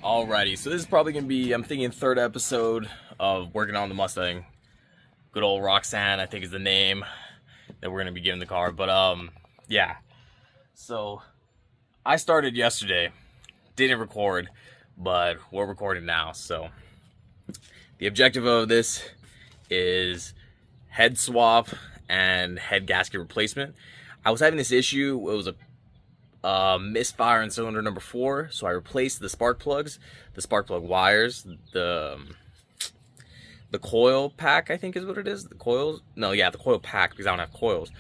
Alrighty, so this is probably gonna be, I'm thinking, third episode of working on the Mustang. Good old Roxanne, I think, is the name that we're gonna be giving the car. But yeah. So I started yesterday, didn't record, but we're recording now. So the objective of this is head swap and head gasket replacement. I was having this issue. It was a misfire in cylinder number 4, so I replaced the spark plugs, the spark plug wires, the coil pack, I think is what it is. The coils? No, yeah, the coil pack, because I don't have coils.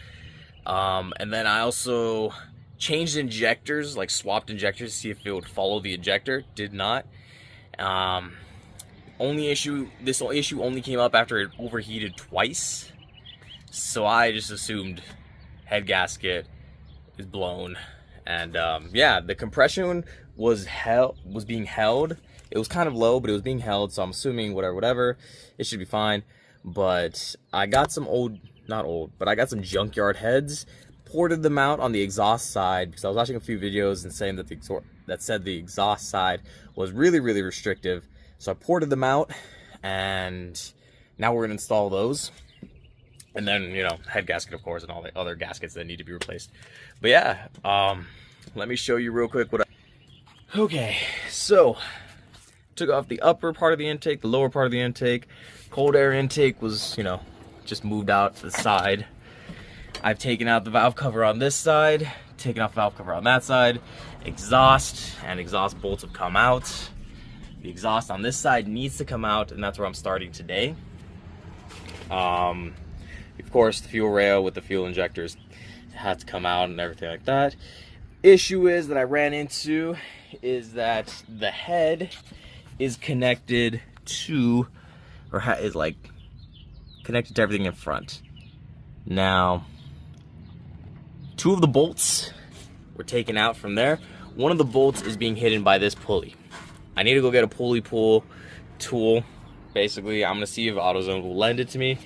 And then I also changed injectors, like swapped injectors to see if it would follow the ejector. Did not. This issue only came up after it overheated twice, so I just assumed head gasket is blown. And yeah, the compression was being held. It was kind of low, but it was being held, so I'm assuming whatever, it should be fine. But I got some I got some junkyard heads, ported them out on the exhaust side, because I was watching a few videos and saying that the exhaust side was really restrictive. So I ported them out, and now we're gonna install those. And then, you know, head gasket, of course, and all the other gaskets that need to be replaced. But yeah, let me show you real quick Okay, so took off the upper part of the intake, the lower part of the intake. Cold air intake was, you know, just moved out to the side. I've taken out the valve cover on this side, taken off the valve cover on that side. Exhaust and exhaust bolts have come out. The exhaust on this side needs to come out, and that's where I'm starting today. Of course, the fuel rail with the fuel injectors had to come out and everything like that. Issue is that I ran into is that the head is connected to, is like connected to everything in front. Now, 2 of the bolts were taken out from there. One of the bolts is being hidden by this pulley. I need to go get a pulley pull tool. Basically, I'm gonna see if AutoZone will lend it to me.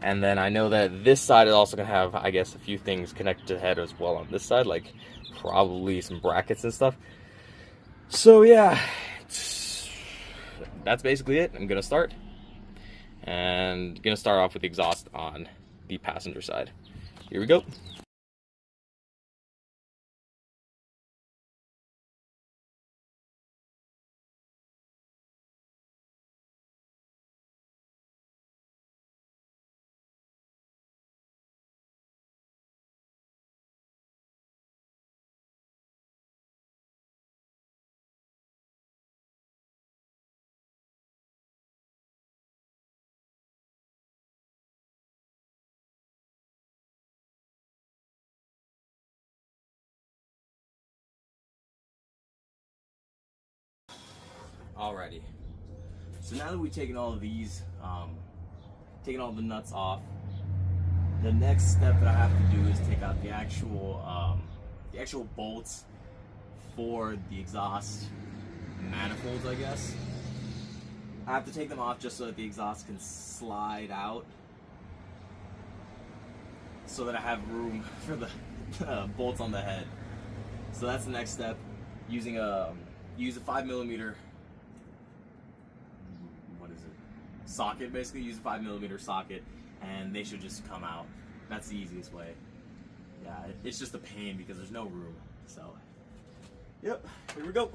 And then I know that this side is also gonna have, I guess, a few things connected to the head as well on this side, like probably some brackets and stuff. So yeah, that's basically it. I'm gonna start. And gonna start off with the exhaust on the passenger side. Here we go. Alrighty, so now that we've taken all of these, taken all the nuts off, the next step that I have to do is take out the actual bolts for the exhaust manifolds, I guess. I have to take them off just so that the exhaust can slide out, so that I have room for the bolts on the head. So that's the next step. Use a 5mm socket, basically. Use a 5mm socket, and they should just come out. That's the easiest way. Yeah, it's just a pain because there's no room. So, yep, here we go.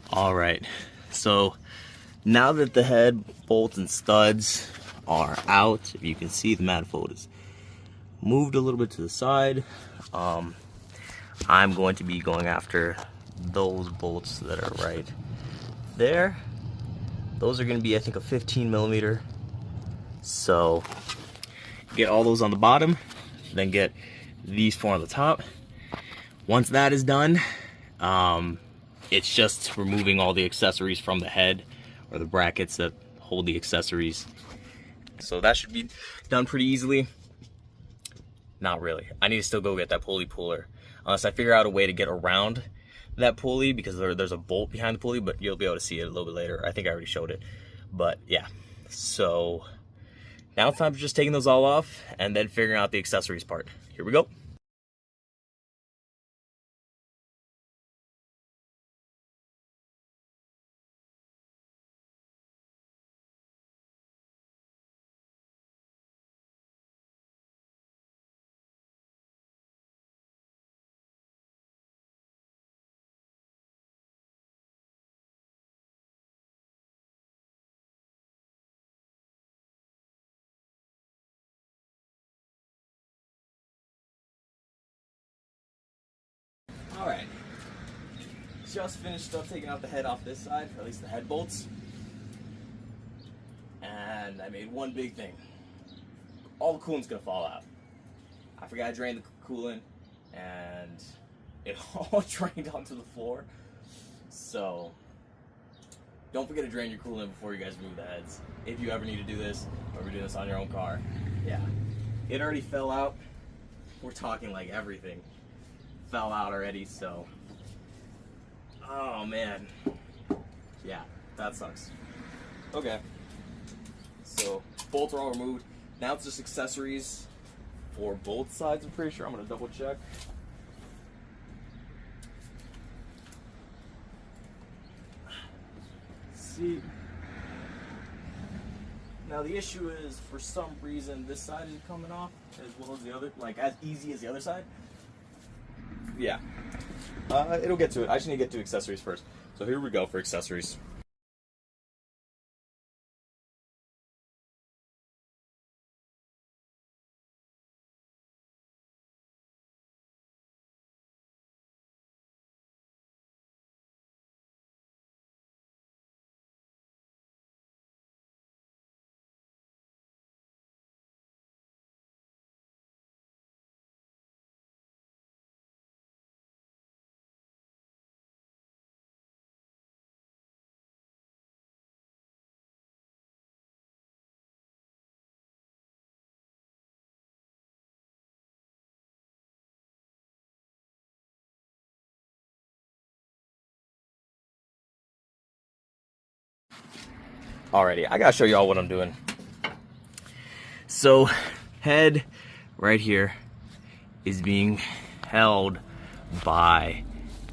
All right, so now that the head bolts and studs are out, if you can see, the manifold is moved a little bit to the side. I'm going to be going after those bolts that are right there. Those are going to be, I think, a 15mm. So get all those on the bottom. then get these 4 on the top. Once that is done, it's just removing all the accessories from the head, or the brackets that hold the accessories. So that should be done pretty easily. Not really. I need to still go get that pulley puller, unless I figure out a way to get around that pulley, because there's a bolt behind the pulley, but you'll be able to see it a little bit later. I think I already showed it, but yeah. So now it's time for just taking those all off and then figuring out the accessories part. Here we go. Alright, just finished up taking out the head off this side, or at least the head bolts. And I made one big thing. All the coolant's gonna fall out. I forgot to drain the coolant, and it all drained onto the floor. So, don't forget to drain your coolant before you guys remove the heads. If you ever need to do this, or if you're doing this on your own car. Yeah, it already fell out. We're talking like everything fell out already, so oh man, yeah, that sucks. Okay, so bolts are all removed. Now it's just accessories for both sides. I'm pretty sure. I'm gonna double check. See, now the issue is, for some reason this side is coming off as well as the other, like as easy as the other side. Yeah, it'll get to it. I just need to get to accessories first. So here we go for accessories. Alrighty, I gotta show y'all what I'm doing. So, head right here is being held by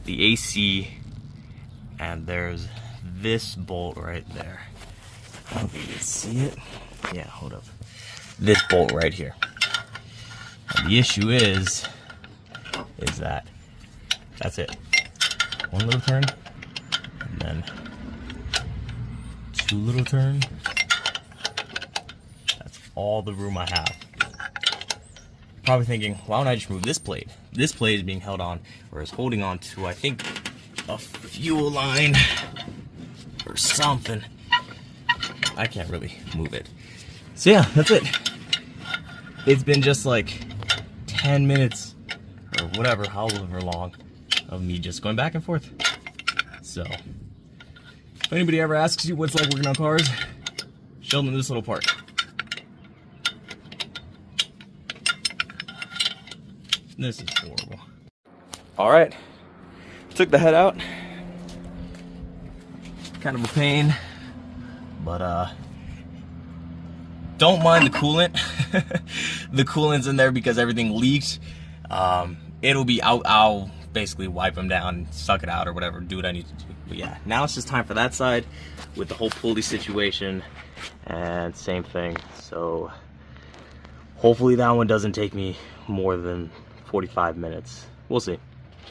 the AC, and there's this bolt right there. I don't know if you can see it. Yeah, hold up. This bolt right here. And the issue is that that's it. One little turn, and then 2 little turns. That's all the room I have. Probably thinking, why don't I just move this plate? This plate is being held on, or is holding on to, I think, a fuel line or something. I can't really move it. So yeah, that's it. It's been just like 10 minutes or whatever, however long, of me just going back and forth. So if anybody ever asks you what's like working on cars, show them this little part. This is horrible. All right, took the head out. Kind of a pain, but don't mind the coolant. The coolant's in there because everything leaked. It'll be out. I'll basically wipe them down, suck it out, or whatever, do what I need to do. But yeah, now it's just time for that side with the whole pulley situation, and same thing. So hopefully that one doesn't take me more than 45 minutes. We'll see.